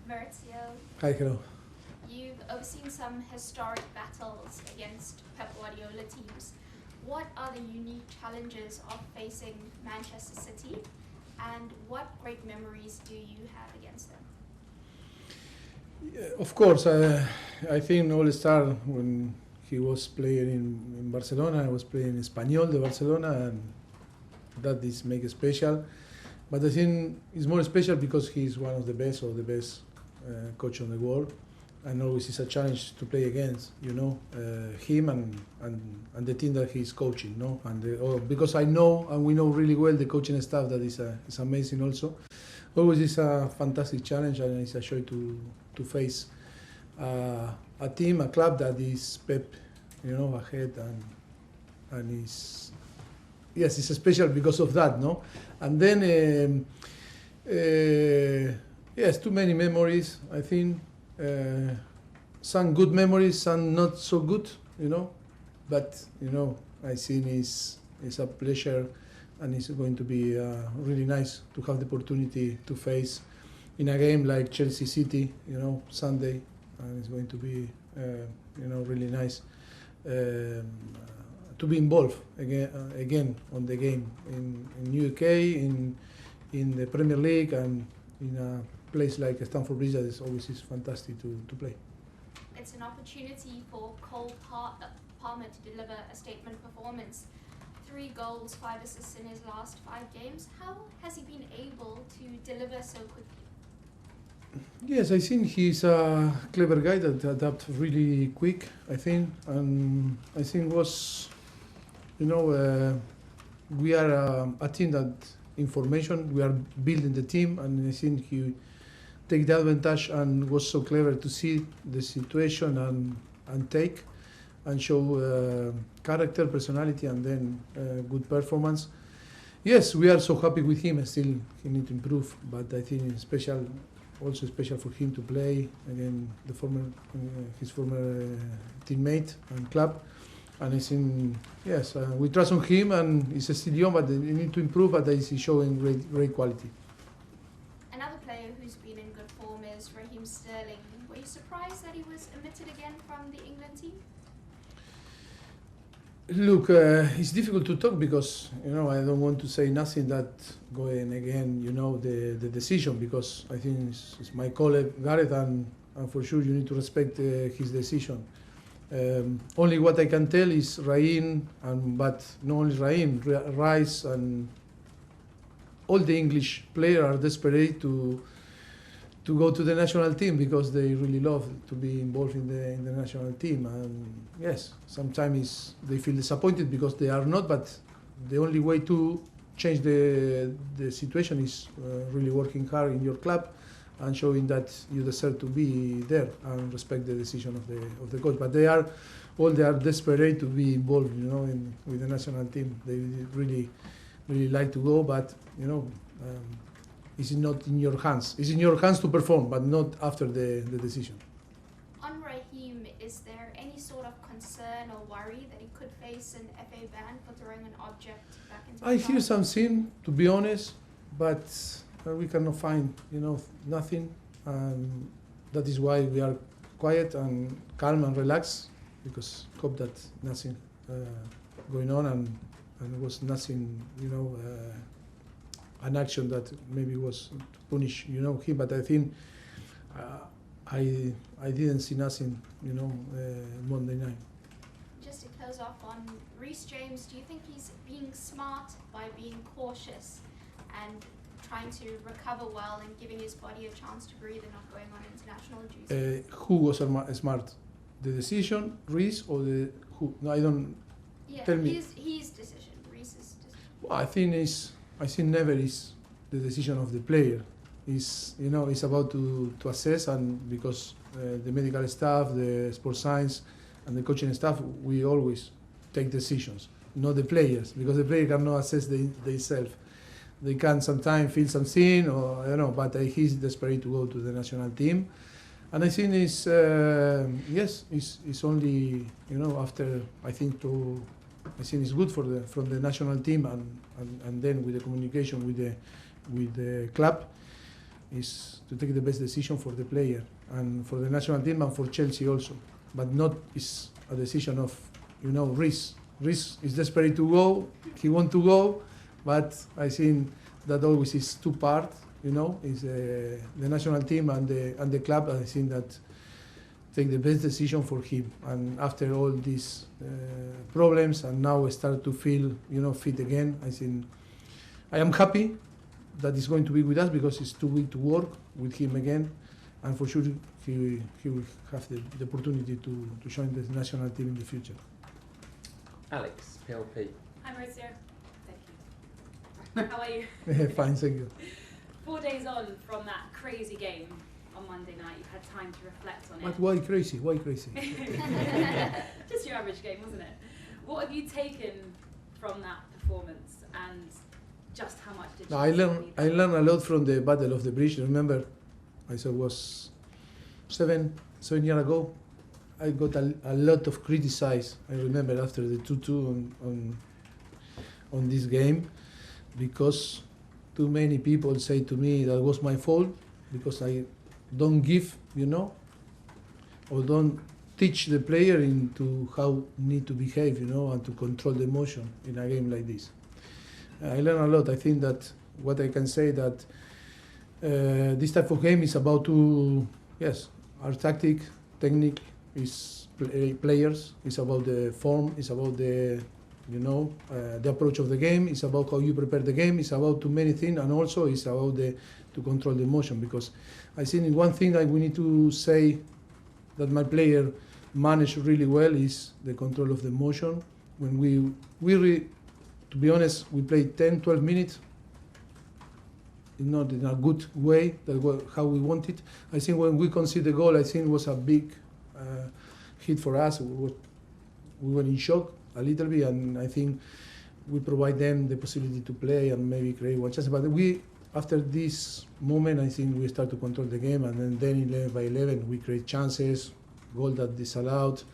Mauricio, Hi, hello. you've overseen some historic battles against Pep Guardiola teams. What are the unique challenges of facing Manchester City, and what great memories do you have against them? Yeah, of course, I think all started when he was playing in Barcelona. I was playing in Espanyol de Barcelona, and that is make it special. But I think it's more special because he's one of the best or the best coach in the world, and always is a challenge to play against, him and the team that he's coaching, no, and because I know and we know really well the coaching staff that is amazing also. Always is a fantastic challenge, and it's a joy to face a team, a club that is Pep, ahead, and is, yes, it's special because of that, no, and then yes, too many memories, I think. Some good memories, some not so good, but I think it's a pleasure, and it's going to be really nice to have the opportunity to face in a game like Chelsea City, Sunday, and it's going to be really nice to be involved again on the game in UK, in the Premier League, and in a place like Stamford Bridge that is always fantastic to play. It's an opportunity for Cole Palmer to deliver a statement performance. 3 goals, 5 assists in his last 5 games. How has he been able to deliver so quickly? Yes, I think he's a clever guy that adapts really quick, I think. And I think we are a team that information, we are building the team, and I think he take the advantage and was so clever to see the situation and take and show character, personality, and then good performance. Yes, we are so happy with him. Still, he need to improve, but I think it's also special for him to play again his former teammate and club. And I think, yes, we trust on him, and he's still young, but he need to improve, but he's showing great quality. Another player who's been in good form is Raheem Sterling. Were you surprised that he was omitted again from the England team? Look, it's difficult to talk because, I don't want to say nothing that going again, the decision, because I think it's my colleague Gareth, and for sure you need to respect his decision. Only what I can tell is Raheem, but not only Raheem, Rice and all the English players are desperate to go to the national team because they really love to be involved in the national team. And yes, sometimes they feel disappointed because they are not, but the only way to change the situation is really working hard in your club and showing that you deserve to be there and respect the decision of the coach. But they are desperate to be involved, with the national team. They really like to go, but it's not in your hands. It's in your hands to perform, but not after the decision. On Raheem, is there any sort of concern or worry that he could face an FA ban for throwing an object back into the I hear something, to be honest, but we cannot find, nothing. That is why we are quiet and calm and relaxed, because hope that nothing going on and was nothing, an action that maybe was to punish, him. But I think I didn't see nothing, Monday night. Just to close off on Reece James, do you think he's being smart by being cautious and trying to recover well and giving his body a chance to breathe and not going on international duty? Who was smart? The decision, Reece, or who? No, I don't. Yeah, tell me. His decision, Reece's decision. Well, I think never is the decision of the player. It's about to assess, and because the medical staff, the sports science, and the coaching staff, we always take decisions, not the players, because the player cannot assess themselves. They can sometimes feel something, or I don't know, but he's desperate to go to the national team. And I think it's only, after, I think it's good from the national team, and then with the communication with the club, is to take the best decision for the player and for the national team and for Chelsea also. But not is a decision of, Reece. Reece is desperate to go. He wants to go, but I think that always is two parts. Is the national team and the club. I think that take the best decision for him. And after all these problems, and now start to feel, fit again. I think I am happy that he's going to be with us because it's too weak to work with him again, and for sure he will have the opportunity to join the national team in the future. Alex, PLP. Hi Mauricio. Thank you. How are you? Fine, thank you. 4 days on from that crazy game on Monday night, you've had time to reflect on it. But why crazy? Why crazy? Just your average game, wasn't it? What have you taken from that performance, and just how much did you I learned a lot from the Battle of the Bridge. Remember, I said it was seven years ago. I got a lot of criticism. I remember after the 2-2 on this game, because too many people say to me that was my fault because I don't give, or don't teach the player into how need to behave, and to control the emotion in a game like this. I learned a lot. I think that what I can say that this type of game is about our tactic, technique, is players. It's about the form. It's about the approach of the game. It's about how you prepare the game. It's about too many things, and also it's about to control the emotion. Because I think one thing that we need to say that my player managed really well is the control of the emotion. When to be honest, we played 10-12 minutes, not in a good way, how we want it. I think when we conceded the goal, I think it was a big hit for us. We were in shock a little bit, and I think we provide them the possibility to play and maybe create one chance. But after this moment, I think we start to control the game, and then 11 by 11, we create chances, goal that disallowed.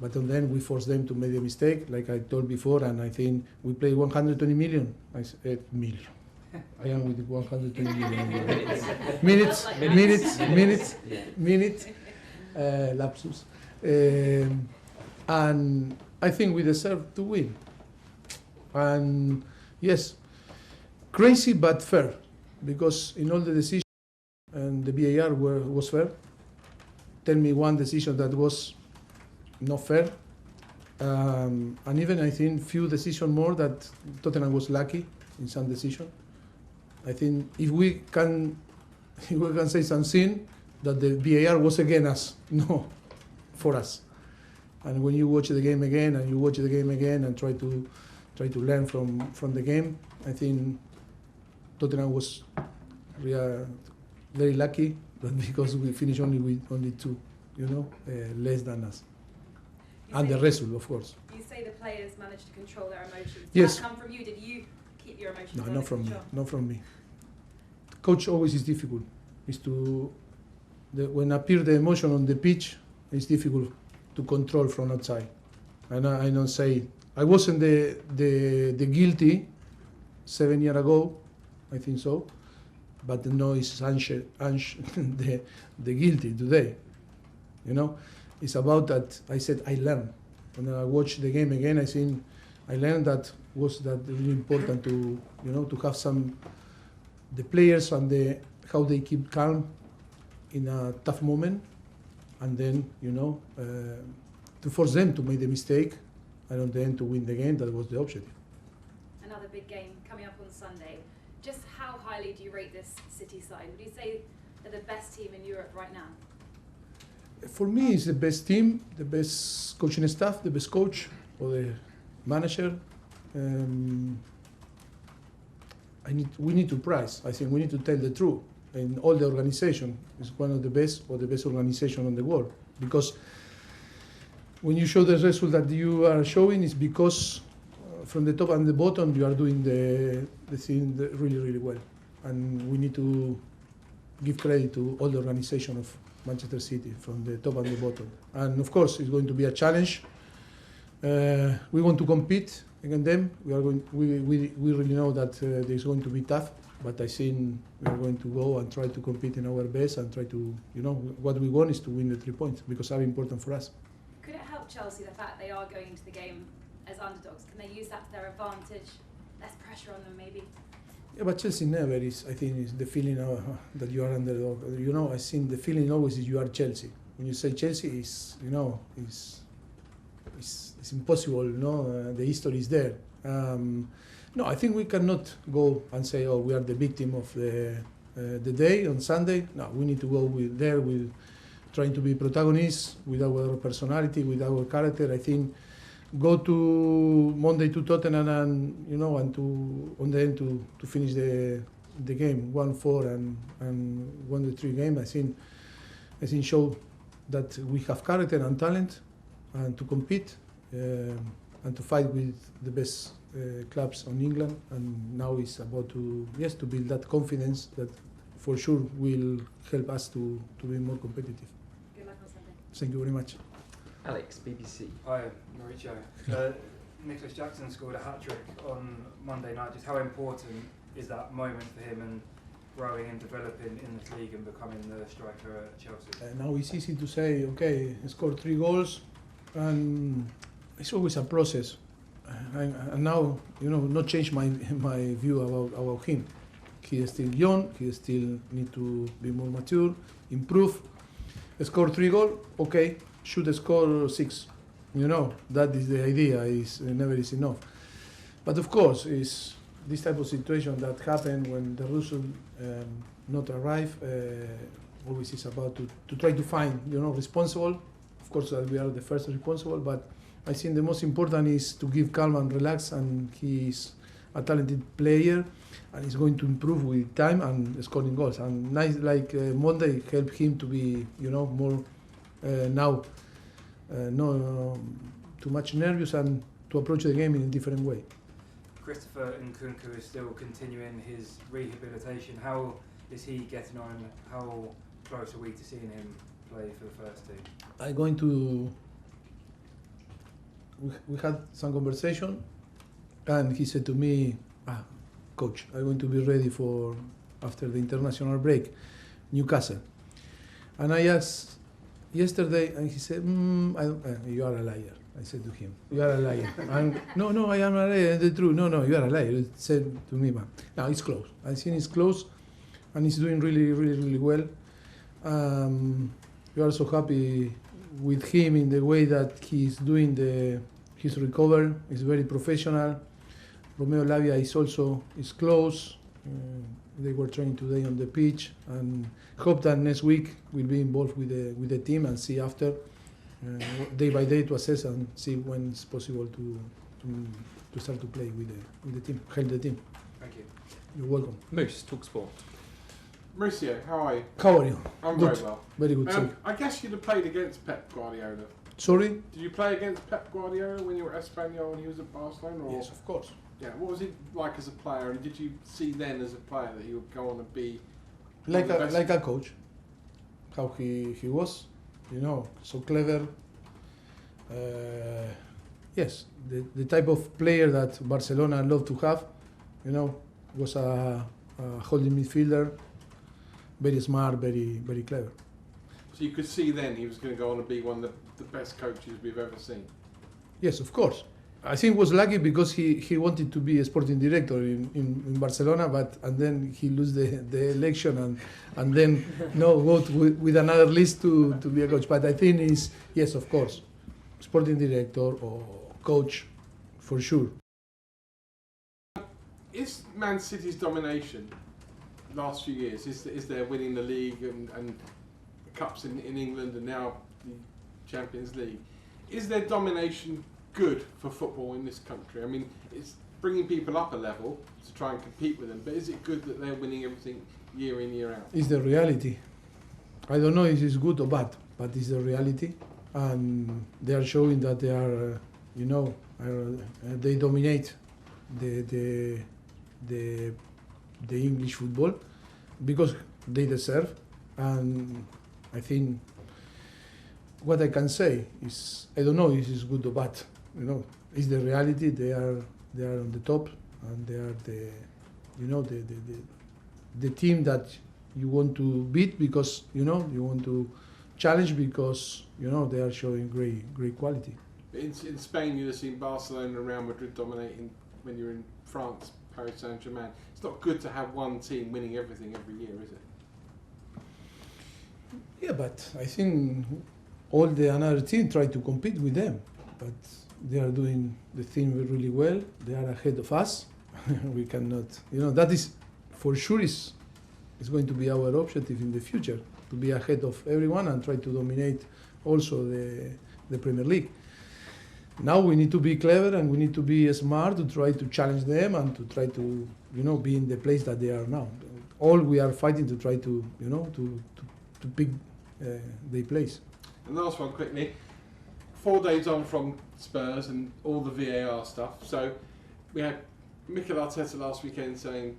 But then we force them to make a mistake, like I told before, and I think we played 120 million. I said million. I am with 120 million. Minutes. Lapsus. And I think we deserve to win. And yes, crazy but fair, because in all the decisions, and the VAR was fair. Tell me one decision that was not fair, and even I think few decisions more that Tottenham was lucky in some decision. I think if we can say something that the VAR was against us, no, for us. And when you watch the game again and try to learn from the game, I think Tottenham was very lucky, but because we finished only two, less than us. And the result, of course. You say the players managed to control their emotions. Did Yes. that come from you? Did you keep your emotions No, under not from me. control? Not from me. Coach always is difficult. When appear the emotion on the pitch, it's difficult to control from outside. And I don't say I wasn't the guilty 7 years ago, I think so, but no, it's the guilty today. It's about that. I said I learned. When I watched the game again, I think I learned that was that really important to to have the players and how they keep calm in a tough moment, and then to force them to make the mistake and at the end to win the game. That was the objective. Another big game coming up on Sunday. Just how highly do you rate this City side? Would you say they're the best team in Europe right now? For me, it's the best team, the best coaching staff, the best coach or the manager. We need to prize. I think we need to tell the truth. In all the organization, it's one of the best or the best organization in the world. Because when you show the result that you are showing, it's because from the top and the bottom you are doing the thing really, really well. And we need to give credit to all the organization of Manchester City, from the top and the bottom. And of course, it's going to be a challenge. We want to compete against them. We really know that it's going to be tough, But I think we are going to go and try to compete in our best and try to, what we want is to win the 3 points because are important for us. Could it help Chelsea, the fact they are going into the game as underdogs? Can they use that to their advantage? Less pressure on them, maybe? Yeah, but Chelsea never is, I think, is the feeling that you are underdog. I think the feeling always is you are Chelsea. When you say Chelsea, it's impossible, the history is there. No, I think we cannot go and say, oh, we are the victim of the day on Sunday. No, we need to go with trying to be protagonists with our personality, with our character. I think go to Monday to Tottenham and and to on the end to finish the game 1-4 and won the 3 game. I think show that we have character and talent and to compete and to fight with the best clubs on England. And now it's about to build that confidence that for sure will help us to be more competitive. Good luck on Sunday. Thank you very much. Alex, BBC. Hi, Mauricio. Nicholas Jackson scored a hat-trick on Monday night. Just how important is that moment for him and growing and developing in this league and becoming the striker at Chelsea? Now it's easy to say, okay, he scored 3 goals, and it's always a process. And now, not change my view about him. He is still young, he still need to be more mature, improve. Score 3 goals, okay, should score 6. That is the idea, never is enough. But of course, it's this type of situation that happen when the result not arrive, always is about to try to find, responsible. Of course, we are the first responsible, but I think the most important is to give calm and relax, and he's a talented player, and he's going to improve with time and scoring goals. And nice, like Monday helped him to be, more now, no too much nervous and to approach the game in a different way. Christopher Nkunku is still continuing his rehabilitation. How is he getting on? How close are we to seeing him play for the first team? I'm going to. We had some conversation, and he said to me, "Coach, I'm going to be ready for after the international break, Newcastle." And I asked yesterday, and he said, "You are a liar." I said to him, "You are a liar." And no, I am a liar. The truth. No, you are a liar. He said to me, "Man, now it's close. I think it's close, and he's doing really, really, really well." We are so happy with him in the way that he's doing his recovery. He's very professional. Romeo Lavia is close. They were training today on the pitch, and hope that next week we'll be involved with the team and see after day by day to assess and see when it's possible to start to play with the team, help the team. Thank you. You're welcome. Moose, Talk Sport. Mauricio, how are you? How are you? I'm Good. very well. Very good. Thank you. I guess you'd have played against Pep Guardiola. Sorry? Did you play against Pep Guardiola when you were at Espanyol and he was at Barcelona? Or? Yes, of course. Yeah. What was he like as a player? And did you see then as a player that he would go on and be Like a coach. How he was, so clever. Yes, the type of player that Barcelona loved to have, was a holding midfielder, very smart, very, very clever. So you could see then he was going to go on and be one of the best coaches we've ever seen. Yes, of course. I think he was lucky because he wanted to be a sporting director in Barcelona, and then he lose the election and then go with another list to be a coach. But I think is yes, of course, sporting director or coach for sure. Is Man City's domination last few years, is there winning the league and cups in England and now the Champions League, is their domination good for football in this country? I mean, it's bringing people up a level to try and compete with them, but is it good that they're winning everything year in, year out? It's the reality. I don't know if it's good or bad, but it's the reality, and they are showing that they are, they dominate the English football because they deserve. And I think what I can say is I don't know if it's good or bad. It's the reality. They are on the top, and they are the team that you want to beat because you want to challenge because they are showing great quality. In Spain, you've seen Barcelona and Real Madrid dominating. When you're in France, Paris Saint-Germain, it's not good to have one team winning everything every year, is it? Yeah, but I think all the another team try to compete with them, but they are doing the thing really well. They are ahead of us. We cannot, that is for sure is going to be our objective in the future, to be ahead of everyone and try to dominate also the Premier League. Now we need to be clever and we need to be smart to try to challenge them and to try to, be in the place that they are now. All we are fighting to try to, to pick their place. And last one quickly, 4 days on from Spurs and all the VAR stuff. So we had Mikel Arteta last weekend saying,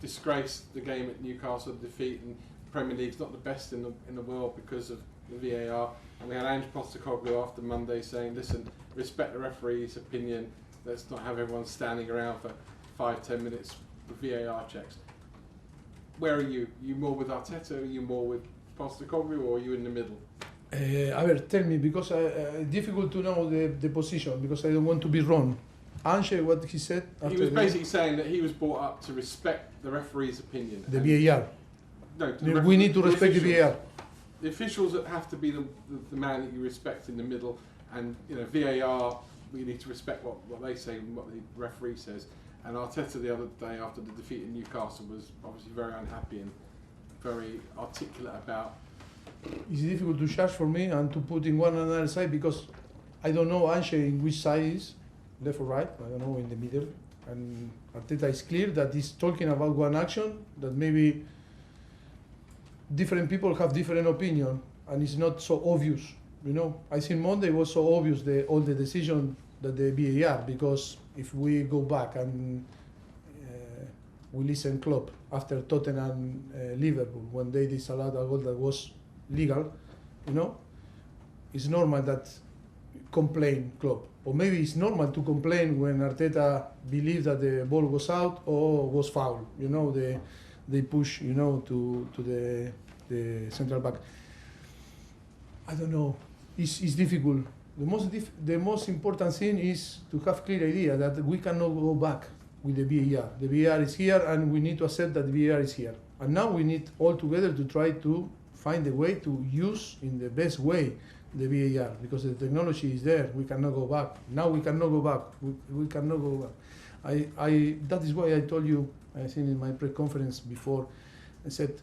disgrace the game at Newcastle, defeat, and the Premier League's not the best in the world because of the VAR. And we had Ange Postecoglou after Monday saying, listen, respect the referee's opinion, let's not have everyone standing around for 5-10 minutes for VAR checks. Where are you? Are you more with Arteta, are you more with Postecoglou, or are you in the middle? Albert, tell me, because it's difficult to know the position, because I don't want to be wrong. Ange, what he said? He was basically saying that he was brought up to respect the referee's opinion. The VAR. No, we need to respect the VAR. The officials that have to be the man that you respect in the middle, and VAR, we need to respect what they say and what the referee says. And Arteta the other day after the defeat in Newcastle was obviously very unhappy and very articulate about. It's difficult to judge for me and to put in one another side because I don't know Ange in which side is, left or right, I don't know, in the middle. And Arteta is clear that he's talking about one action that maybe different people have different opinion and it's not so obvious. I think Monday was so obvious all the decision that the VAR, because if we go back and we listen Klopp after Tottenham Liverpool when they disallowed a goal that was legal, it's normal that complain Klopp, or maybe it's normal to complain when Arteta believes that the ball was out or was foul. They push to the central back. I don't know. It's difficult. The most important thing is to have clear idea that we cannot go back with the VAR. The VAR is here, and we need to accept that the VAR is here. And now we need all together to try to find a way to use in the best way the VAR, because the technology is there. We cannot go back. Now we cannot go back. We cannot go back. That is why I told you, I think in my press conference before, I said,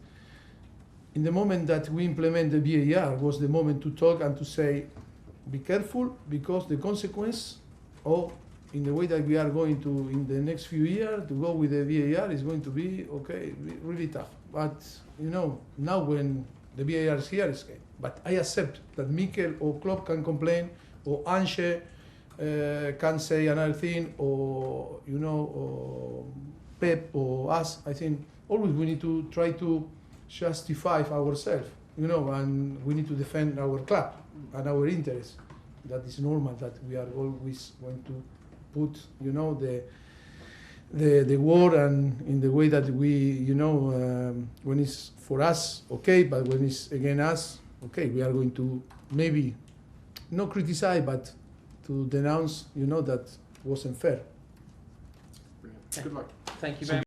in the moment that we implement the VAR was the moment to talk and to say, be careful, because the consequence of in the way that we are going to in the next few years to go with the VAR is going to be really tough. But now when the VAR is here, it's okay. But I accept that Mikel or Klopp can complain, or Ange can say another thing, or or Pep or us. I think always we need to try to justify ourselves, and we need to defend our club and our interests. That is normal that we are always going to put, the word and in the way that we, when it's for us, okay, but when it's against us, okay, we are going to maybe not criticize, but to denounce, that wasn't fair. Brilliant. Good luck. Thank you very much.